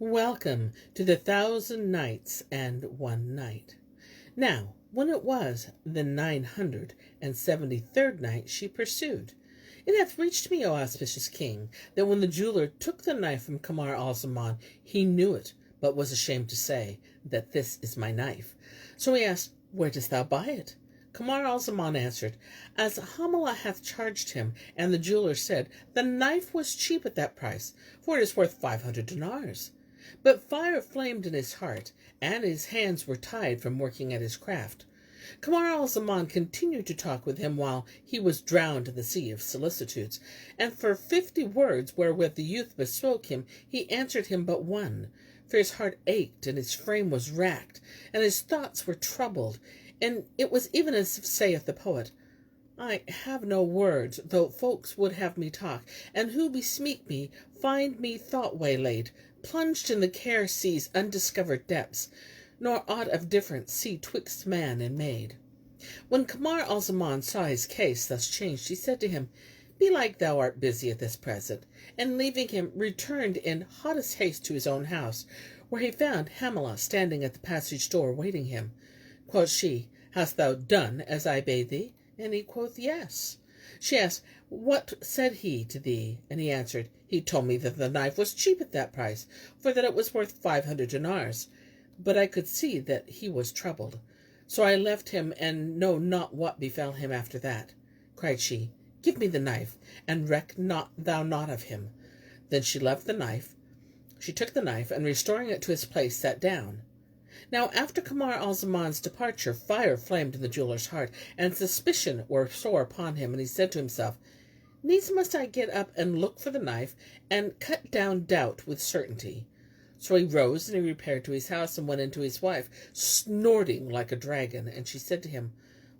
Welcome to the 1000 Nights and 1 Night. Now, when it was the 973rd night, she pursued, It hath reached me, O auspicious king, that when the jeweler took the knife from Kamar Al-Zaman, he knew it, but was ashamed to say that this is my knife. So he asked, Where dost thou buy it? Kamar Al-Zaman answered, As Halimah hath charged him. And the jeweler said, The knife was cheap at that price, for it is worth 500 dinars. But fire flamed in his heart, and his hands were tied from working at his craft. Kamar Al-Zaman continued to talk with him while he was drowned in the sea of solicitudes, and for 50 words wherewith the youth bespoke him, he answered him but one. For his heart ached, and his frame was racked, and his thoughts were troubled, and it was even as saith the poet, I have no words, though folks would have me talk, and who bespeak me find me thought waylaid, plunged in the care sea's undiscovered depths, nor aught of difference see twixt man and maid. When Kamar Al-Zaman saw his case thus changed, he said to him, Belike thou art busy at this present, and leaving him, returned in hottest haste to his own house, where he found Halimah standing at the passage door waiting him. Quoth she, Hast thou done as I bade thee? And he quoth, Yes. She asked, What said he to thee? And he answered, He told me that the knife was cheap at that price, for that it was worth 500 dinars. But I could see that he was troubled. So I left him, and know not what befell him after that. Cried she, Give me the knife, and reck thou not of him. Then she left the knife. She took the knife, and restoring it to its place, sat down. Now after Kamar Al-Zaman's departure, fire flamed in the jeweler's heart, and suspicion were sore upon him, and he said to himself, Needs must I get up and look for the knife, and cut down doubt with certainty. So he rose, and he repaired to his house, and went in to his wife, snorting like a dragon. And she said to him,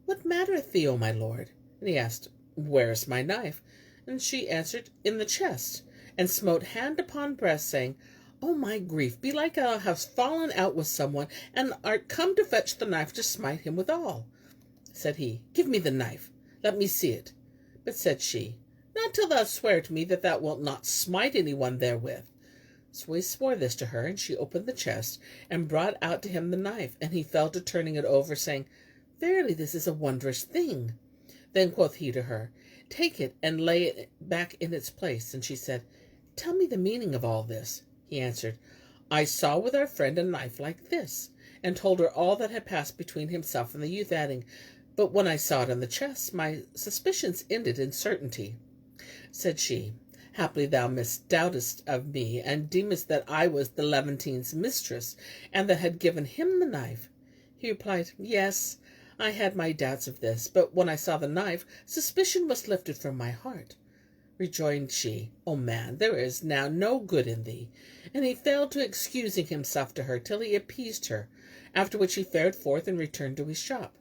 What mattereth thee, O my lord? And he asked, Where is my knife? And she answered, In the chest, and smote hand upon breast, saying, O my grief, belike thou hast fallen out with someone, and art come to fetch the knife to smite him withal. Said he, Give me the knife, let me see it. But said she, Not till thou swear to me that thou wilt not smite any one therewith. So he swore this to her, and she opened the chest, and brought out to him the knife, and he fell to turning it over, saying, Verily this is a wondrous thing. Then quoth he to her, Take it, and lay it back in its place. And she said, Tell me the meaning of all this. He answered, I saw with our friend a knife like this, and told her all that had passed between himself and the youth, adding, But when I saw it in the chest, my suspicions ended in certainty. Said she, Haply thou misdoubtest of me, and deemest that I was the Levantine's mistress, and that had given him the knife. He replied, Yes, I had my doubts of this, but when I saw the knife, suspicion was lifted from my heart. Rejoined she, O man, there is now no good in thee. And he fell to excusing himself to her till he appeased her, after which he fared forth and returned to his shop.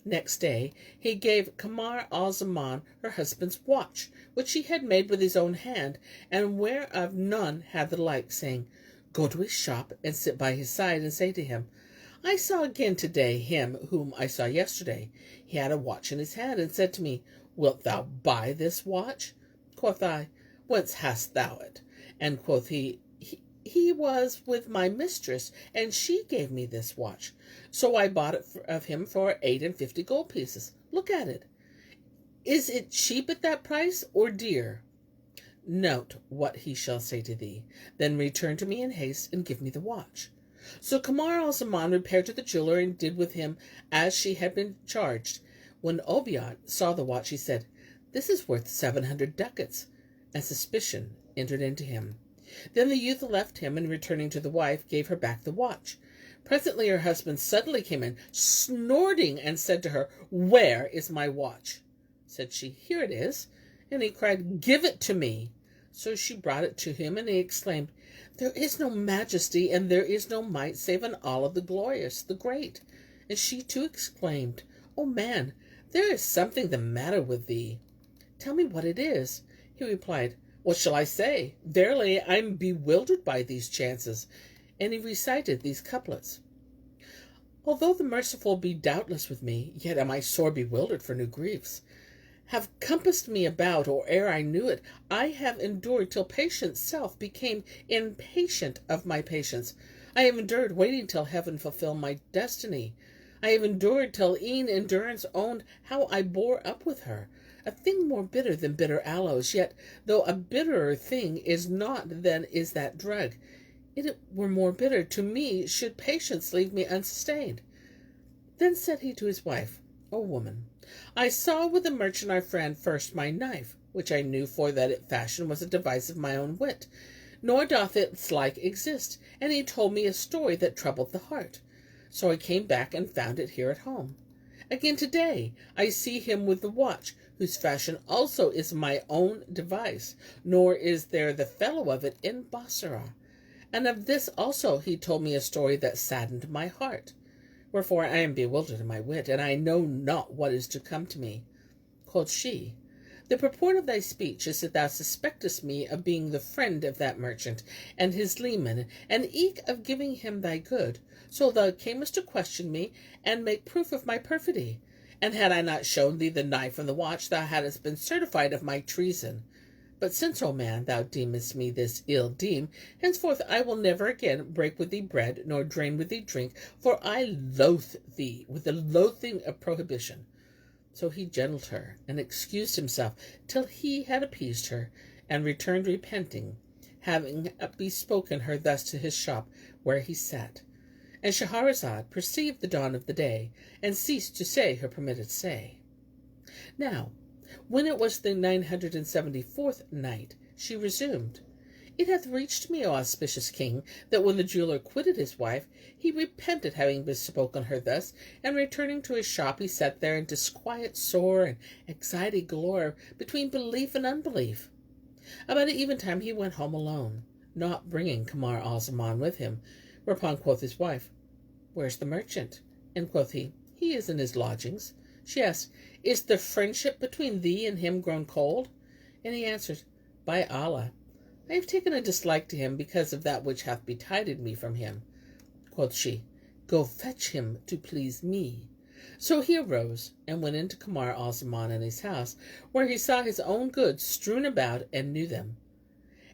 Next day he gave Kamar Al-Zaman her husband's watch, which he had made with his own hand, and whereof none had the like, saying, Go to his shop, and sit by his side, and say to him, I saw again today him whom I saw yesterday. He had a watch in his hand, and said to me, Wilt thou buy this watch? Quoth I, Whence hast thou it? And quoth he was with my mistress, and she gave me this watch. So I bought it of him for 58 gold pieces. Look at it. Is it cheap at that price, or dear? Note what he shall say to thee. Then return to me in haste, and give me the watch. So Kamar Al-Zaman repaired to the jeweler, and did with him as she had been charged. When Obiat saw the watch, he said, This is worth 700 ducats, and suspicion entered into him. Then the youth left him, and returning to the wife, gave her back the watch. Presently her husband suddenly came in, snorting, and said to her, Where is my watch? Said she, Here it is. And he cried, Give it to me. So she brought it to him, and he exclaimed, There is no majesty, and there is no might, save in Allah the glorious, the great. And she too exclaimed, O man, there is something the matter with thee. Tell me what it is. He replied, What shall I say? Verily, I am bewildered by these chances. And he recited these couplets. Although the merciful be doubtless with me, yet am I sore bewildered for new griefs. have compassed me about, or ere I knew it, I have endured till patience self became impatient of my patience. I have endured waiting till heaven fulfill my destiny. I have endured till e'en endurance owned how I bore up with her, a thing more bitter than bitter aloes, yet though a bitterer thing is not than is that drug, it were more bitter to me should patience leave me unsustained. Then said he to his wife, O woman, I saw with the merchant our friend first my knife, which I knew for that it fashion was a device of my own wit, nor doth its like exist, and he told me a story that troubled the heart. So I came back and found it here at home. Again today I see him with the watch, whose fashion also is my own device, nor is there the fellow of it in Bassorah. And of this also he told me a story that saddened my heart. Wherefore I am bewildered in my wit, and I know not what is to come to me. Quoth she, The purport of thy speech is that thou suspectest me of being the friend of that merchant and his leman, and eke of giving him thy good. So thou camest to question me, and make proof of my perfidy. And had I not shown thee the knife and the watch, thou hadst been certified of my treason. But since, O man, thou deemest me this ill deem, henceforth I will never again break with thee bread, nor drain with thee drink, for I loathe thee with the loathing of prohibition. So he gentled her, and excused himself till he had appeased her, and returned repenting, having bespoken her thus to his shop, where he sat. And Shahrazad perceived the dawn of the day, and ceased to say her permitted say. Now, when it was the 974th night, she resumed, It hath reached me, O auspicious king, that when the jeweller quitted his wife, he repented having bespoken her thus, and returning to his shop, he sat there in disquiet sore and anxiety galore, between belief and unbelief. About eventime he went home alone, not bringing Kamar Al-Zaman with him, whereupon quoth his wife, Where's the merchant? And quoth he is in his lodgings. She asked, Is the friendship between thee and him grown cold? And he answered, By Allah, I have taken a dislike to him because of that which hath betided me from him. Quoth she, Go fetch him to please me. So he arose and went into Kamar Al-Zaman in his house, where he saw his own goods strewn about and knew them.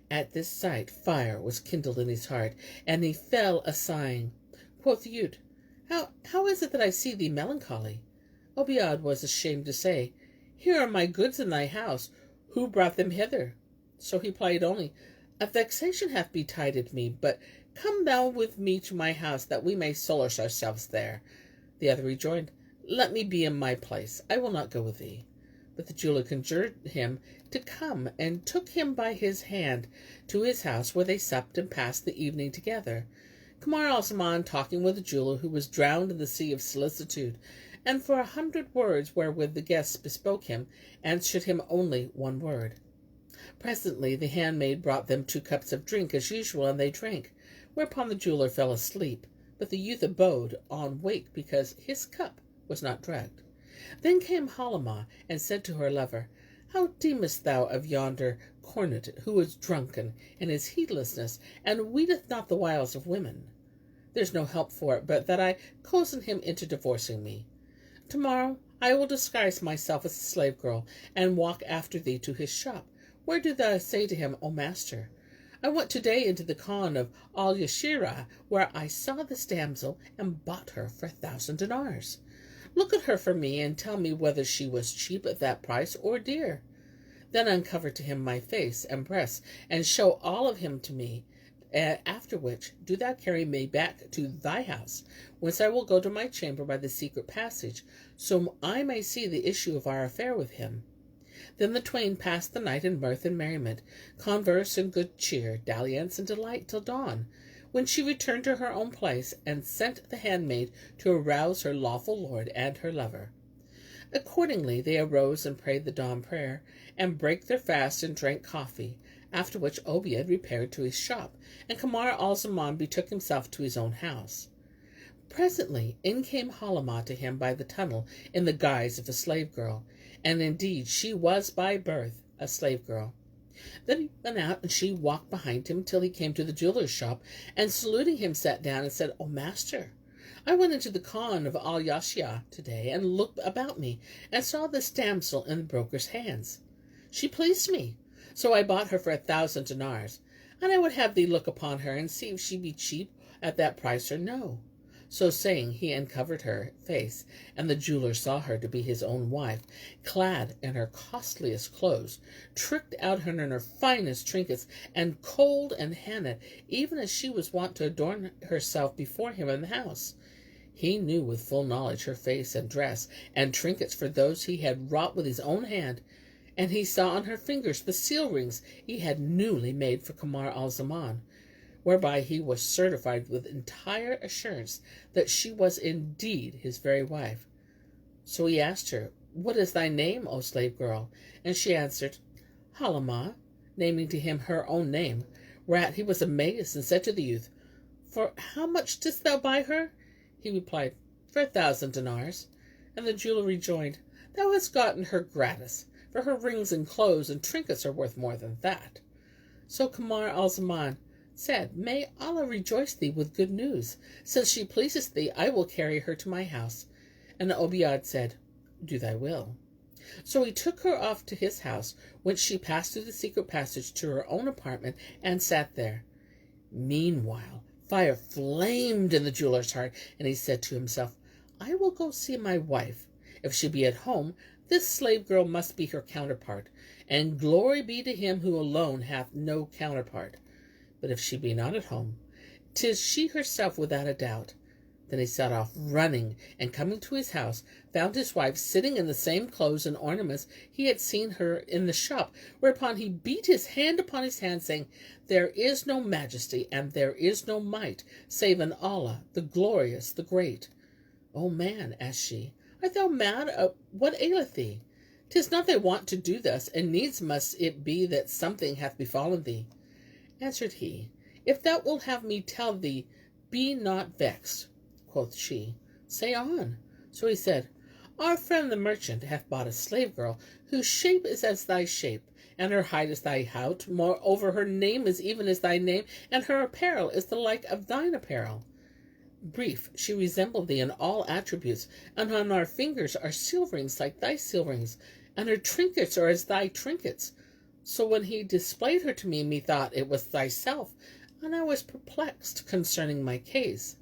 At this sight fire was kindled in his heart, and he fell a-sighing. Quoth the youth, How is it that I see thee melancholy? Obiad was ashamed to say, Here are my goods in thy house. Who brought them hither? So he replied only, A vexation hath betided me, but come thou with me to my house, that we may solace ourselves there. The other rejoined, Let me be in my place. I will not go with thee. But the jeweller conjured him to come, and took him by his hand to his house, where they supped and passed the evening together. Kamar Al-Zaman talking with the jeweller, who was drowned in the sea of solicitude, and for 100 words wherewith the guests bespoke him, answered him only one word. Presently the handmaid brought them 2 cups of drink as usual, and they drank, whereupon the jeweller fell asleep, but the youth abode on wake because his cup was not drugged. Then came Halimah, and said to her lover, How deemest thou of yonder cornet, who is drunken in his heedlessness, and weeteth not the wiles of women? There's no help for it but that I cozen him into divorcing me. Tomorrow I will disguise myself as a slave girl, and walk after thee to his shop, where do thou say to him, O master, I went today into the Khan of Al-Yashira, where I saw this damsel, and bought her for 1,000 dinars. Look at her for me, and tell me whether she was cheap at that price or dear. Then uncover to him my face and breasts, and show all of him to me. After which, do thou carry me back to thy house, whence I will go to my chamber by the secret passage, so I may see the issue of our affair with him. Then the twain passed the night in mirth and merriment, converse and good cheer, dalliance and delight till dawn, when she returned to her own place, and sent the handmaid to arouse her lawful lord and her lover. Accordingly they arose and prayed the dawn prayer, and brake their fast and drank coffee, after which Obiad repaired to his shop, and Kamar Al-Zaman betook himself to his own house. Presently in came Halimah to him by the tunnel in the guise of a slave girl, and indeed she was by birth a slave girl. Then he went out, and she walked behind him till he came to the jeweller's shop, and saluting him sat down and said, O master, I went into the Khan of Al-Yashya today, and looked about me, and saw this damsel in the broker's hands. She pleased me, so I bought her for 1,000 dinars, and I would have thee look upon her, and see if she be cheap at that price or no. So saying, he uncovered her face, and the jeweler saw her to be his own wife, clad in her costliest clothes, tricked out in her finest trinkets, and kohled and henna'd, even as she was wont to adorn herself before him in the house. He knew with full knowledge her face and dress, and trinkets for those he had wrought with his own hand, and he saw on her fingers the seal rings he had newly made for Kamar Al-Zaman, whereby he was certified with entire assurance that she was indeed his very wife. So he asked her, What is thy name, O slave girl? And she answered, Halimah, naming to him her own name. Whereat he was amazed, and said to the youth, For how much didst thou buy her? He replied, For 1,000 dinars. And the jeweler rejoined, Thou hast gotten her gratis, for her rings and clothes and trinkets are worth more than that. So Kamar Al-Zaman said, May Allah rejoice thee with good news. Since she pleases thee, I will carry her to my house. And Obiad said, Do thy will. So he took her off to his house, whence she passed through the secret passage to her own apartment, and sat there. Meanwhile, fire flamed in the jeweler's heart, and he said to himself, I will go see my wife. If she be at home, this slave girl must be her counterpart, and glory be to him who alone hath no counterpart. But if she be not at home, 'tis she herself without a doubt. Then he set off running, and coming to his house, found his wife sitting in the same clothes and ornaments he had seen her in the shop, whereupon he beat his hand upon his hand, saying, There is no majesty, and there is no might, save in Allah, the glorious, the great. O man, asked she, art thou mad? What aileth thee? 'Tis not thy wont to do thus, and needs must it be that something hath befallen thee. Answered he, If thou wilt have me tell thee, be not vexed. Quoth she, Say on. So he said, Our friend the merchant hath bought a slave girl, whose shape is as thy shape, and her height as thy height. Moreover, her name is even as thy name, and her apparel is the like of thine apparel. Brief, she resembled thee in all attributes, and on our fingers are seal rings like thy seal rings, and her trinkets are as thy trinkets. So when he displayed her to me, methought it was thyself, and I was perplexed concerning my case.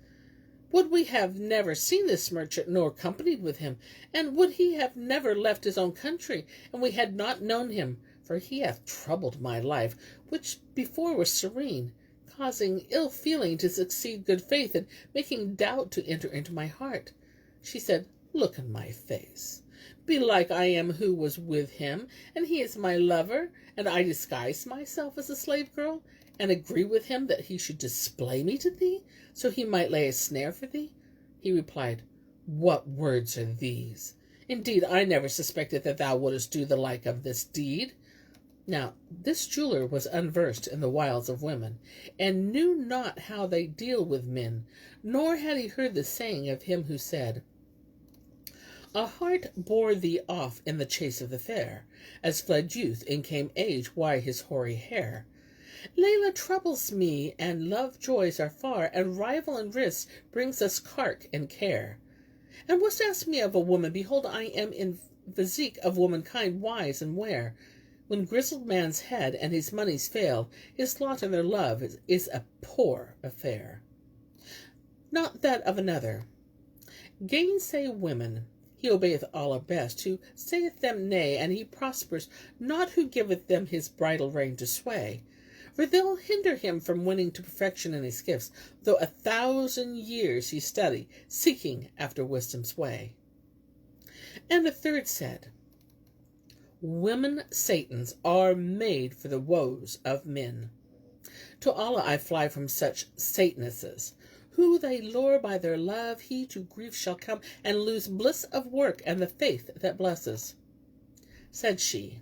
Would we have never seen this merchant, nor companied with him, and would he have never left his own country, and we had not known him, for he hath troubled my life, which before was serene, causing ill feeling to succeed good faith, and making doubt to enter into my heart. She said, Look in my face. Belike I am who was with him, and he is my lover, and I disguise myself as a slave girl, and agree with him that he should display me to thee, so he might lay a snare for thee? He replied, What words are these? Indeed, I never suspected that thou wouldest do the like of this deed. Now, this jeweler was unversed in the wiles of women, and knew not how they deal with men, nor had he heard the saying of him who said, A hart bore thee off in the chase of the fair, as fled youth and came age why his hoary hair. Layla troubles me, and love joys are far, and rival and risk brings us cark and care. And wouldst ask me of a woman, behold, I am in physique of womankind wise and ware. When grizzled man's head and his monies fail, his lot in their love is a poor affair. Not that of another. Gainsay women, he obeyeth Allah best, who saith them nay, and he prospers not who giveth them his bridle rein to sway. For they'll hinder him from winning to perfection in his gifts, though 1,000 years he study, seeking after wisdom's way. And a third said, Women Satans are made for the woes of men. To Allah I fly from such Satanesses. Who they lure by their love, he to grief shall come, and lose bliss of work and the faith that blesses. Said she,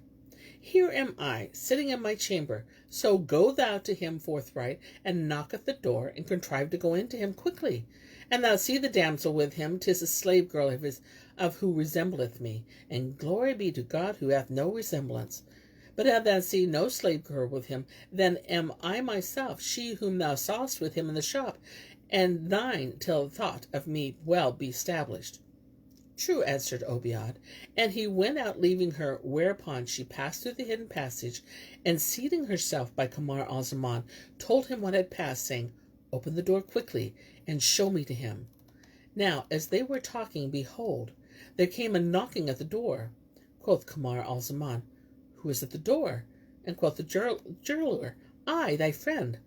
Here am I, sitting in my chamber, so go thou to him forthright, and knock at the door, and contrive to go in to him quickly. And thou see the damsel with him, 'tis a slave girl of his, of who resembleth me, and glory be to God who hath no resemblance. But if thou see no slave girl with him, then am I myself she whom thou sawest with him in the shop, and thine till the thought of me well be established. True, answered Obiad, and he went out leaving her, whereupon she passed through the hidden passage, and seating herself by Kamar Al-Zaman, told him what had passed, saying, Open the door quickly, and show me to him. Now, as they were talking, behold, there came a knocking at the door. Quoth Kamar Al-Zaman, Who is at the door? And quoth the jeweler, I, thy friend.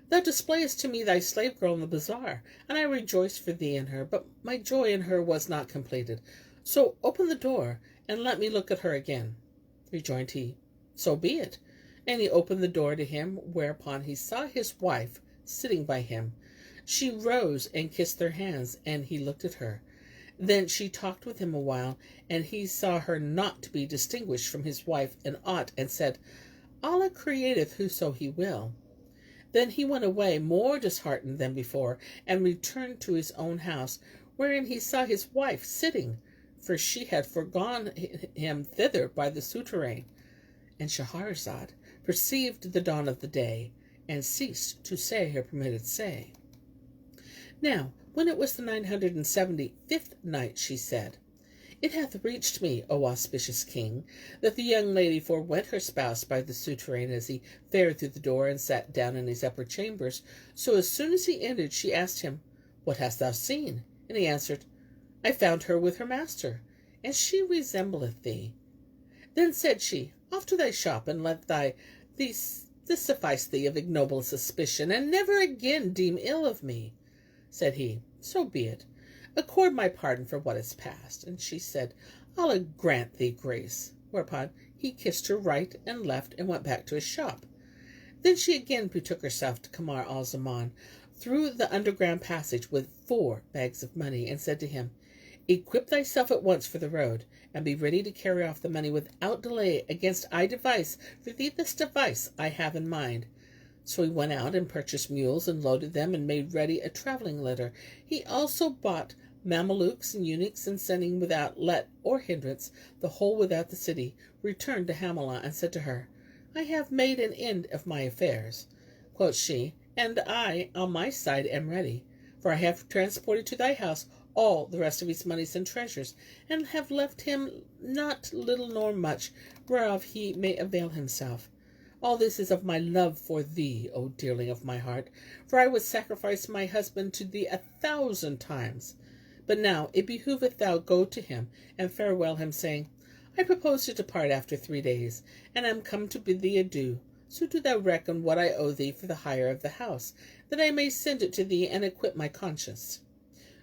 Thou displayest to me thy slave girl in the bazaar, and I rejoiced for thee in her, but my joy in her was not completed. So open the door, and let me look at her again. Rejoined he, So be it. And he opened the door to him, whereupon he saw his wife sitting by him. She rose and kissed their hands, and he looked at her. Then she talked with him a while, and he saw her not to be distinguished from his wife in aught, and said, Allah createth whoso he will. Then he went away more disheartened than before, and returned to his own house, wherein he saw his wife sitting, for she had forgone him thither by the souterrain. And Shahrazad perceived the dawn of the day, and ceased to say her permitted say. Now, when it was the 975th night, she said, It hath reached me, O auspicious king, that the young lady forewent her spouse by the souterrain as he fared through the door and sat down in his upper chambers. So as soon as he entered, she asked him, What hast thou seen? And he answered, I found her with her master, and she resembleth thee. Then said she, Off to thy shop, and let this suffice thee of ignoble suspicion, and never again deem ill of me. Said he, So be it. Accord my pardon for what is past. And she said, Allah grant thee grace. Whereupon he kissed her right and left, and went back to his shop. Then she again betook herself to Kamar Al-Zaman through the underground passage with 4 bags of money, and said to him, Equip thyself at once for the road, and be ready to carry off the money without delay, against I devise for thee this device I have in mind. So he went out and purchased mules, and loaded them, and made ready a travelling litter. He also bought Mamelukes and eunuchs, and sending without let or hindrance the whole without the city, returned to Halimah, and said to her, I have made an end of my affairs. Quoth she, And I on my side am ready, for I have transported to thy house all the rest of his monies and treasures, and have left him not little nor much, whereof he may avail himself. All this is of my love for thee, O dearling of my heart, for I would sacrifice my husband to thee 1,000 times. But now it behoveth thou go to him, and farewell him, saying, I propose to depart after 3 days, and am come to bid thee adieu. So do thou reckon what I owe thee for the hire of the house, that I may send it to thee, and acquit my conscience.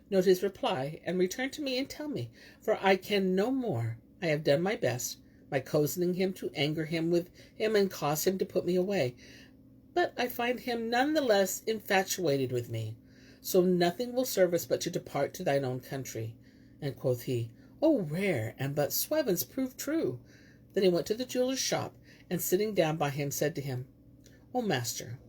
Note his reply, and return to me and tell me, for I can no more. I have done my best, by cozening him to anger him with him and cause him to put me away. But I find him none the less infatuated with me. So nothing will serve us but to depart to thine own country. And quoth he, O rare, and but swevens prove true. Then he went to the jeweller's shop, and sitting down by him, said to him, O master,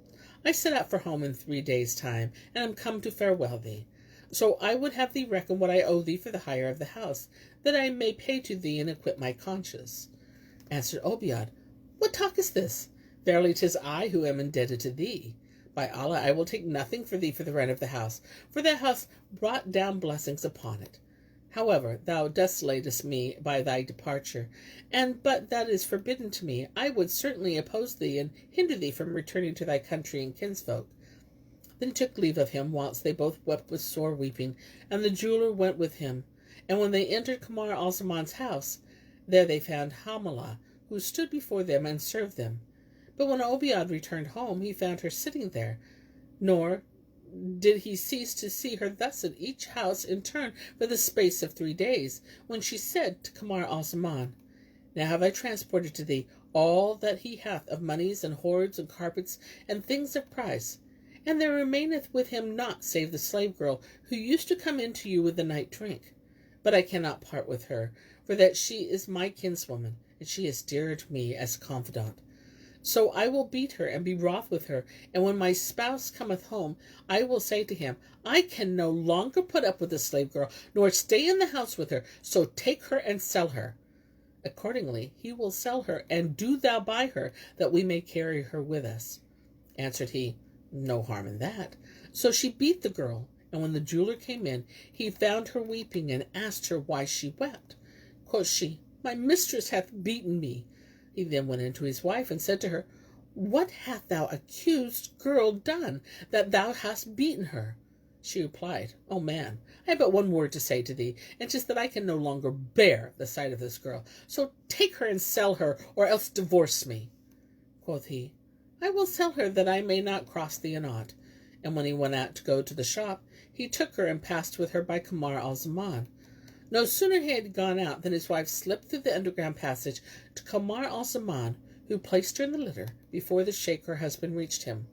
I set out for home in 3 days' time, and am come to farewell thee. So I would have thee reckon what I owe thee for the hire of the house, that I may pay to thee and acquit my conscience. Answered Obiad, What talk is this? Verily 'tis I who am indebted to thee. By Allah, I will take nothing for thee for the rent of the house, for thou hast brought down blessings upon it. However, thou desolatest me by thy departure, and but that is forbidden to me, I would certainly oppose thee, and hinder thee from returning to thy country and kinsfolk. Then he took leave of him, whilst they both wept with sore weeping, and the jeweller went with him. And when they entered Kamar Al-Zaman's house, there they found Halimah, who stood before them and served them. But when Obiad returned home, he found her sitting there, nor did he cease to see her thus at each house in turn for the space of 3 days, when she said to Kamar Al-Zaman, Now have I transported to thee all that he hath of monies and hoards and carpets and things of price, and there remaineth with him naught save the slave girl who used to come in to you with the night drink. But I cannot part with her, for that she is my kinswoman, and she is dearer to me as confidant. So I will beat her and be wroth with her, and when my spouse cometh home, I will say to him, I can no longer put up with the slave girl, nor stay in the house with her, so take her and sell her. Accordingly, he will sell her, and do thou buy her, that we may carry her with us. Answered he, No harm in that. So she beat the girl, and when the jeweler came in, he found her weeping, and asked her why she wept. Quoth she, My mistress hath beaten me. He then went in to his wife, and said to her, What hath thou accused girl done, that thou hast beaten her? She replied, O man, I have but one word to say to thee, and 'tis that I can no longer bear the sight of this girl. So take her and sell her, or else divorce me. Quoth he, I will sell her, that I may not cross thee in aught. And when he went out to go to the shop, he took her and passed with her by Kamar Al-Zaman. No sooner had he gone out than his wife slipped through the underground passage to Kamar Al-Zaman, who placed her in the litter before the sheikh her husband reached him.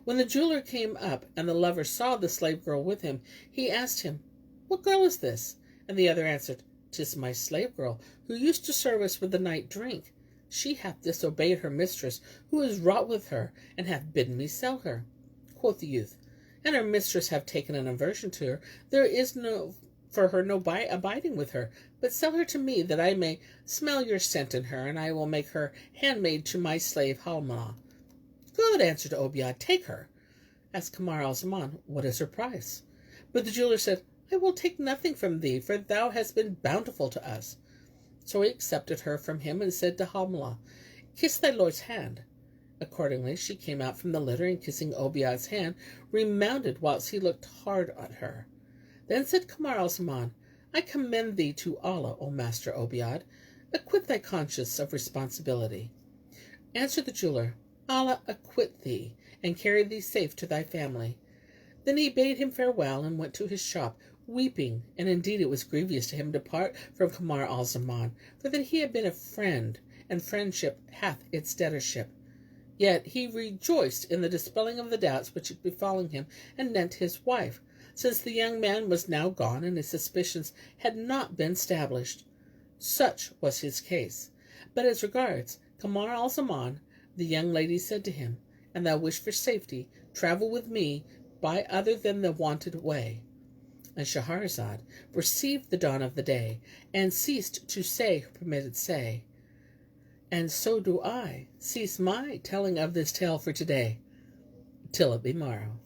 When the jeweler came up, and the lover saw the slave girl with him, he asked him, What girl is this? And the other answered, 'Tis my slave girl, who used to serve us with the night drink. She hath disobeyed her mistress, who is wroth with her, and hath bidden me sell her. Quoth the youth, And her mistress have taken an aversion to her. There is no abiding with her, but sell her to me, that I may smell your scent in her, and I will make her handmaid to my slave Halimah. Good, answered Obiad, take her. Asked Kamar Al-Zaman, What is her price? But the jeweler said, I will take nothing from thee, for thou hast been bountiful to us. So he accepted her from him, and said to Halimah, Kiss thy lord's hand. Accordingly she came out from the litter, and kissing Obiad's hand, remounted whilst he looked hard at her. Then said Kamar Al-Zaman, I commend thee to Allah, O Master Obiad. Acquit thy conscience of responsibility. Answered the jeweler, Allah acquit thee, and carry thee safe to thy family. Then he bade him farewell, and went to his shop, weeping, and indeed it was grievous to him to part from Kamar Al-Zaman, for that he had been a friend, and friendship hath its debtorship. Yet he rejoiced in the dispelling of the doubts which had befallen him anent his wife, since the young man was now gone, and his suspicions had not been established. Such was his case. But as regards Kamar Al-Zaman, the young lady said to him, An thou wish for safety, travel with me by other than the wonted way. And Shahrazad perceived the dawn of the day, and ceased to say her permitted say. And so do I cease my telling of this tale for today, till it be morrow.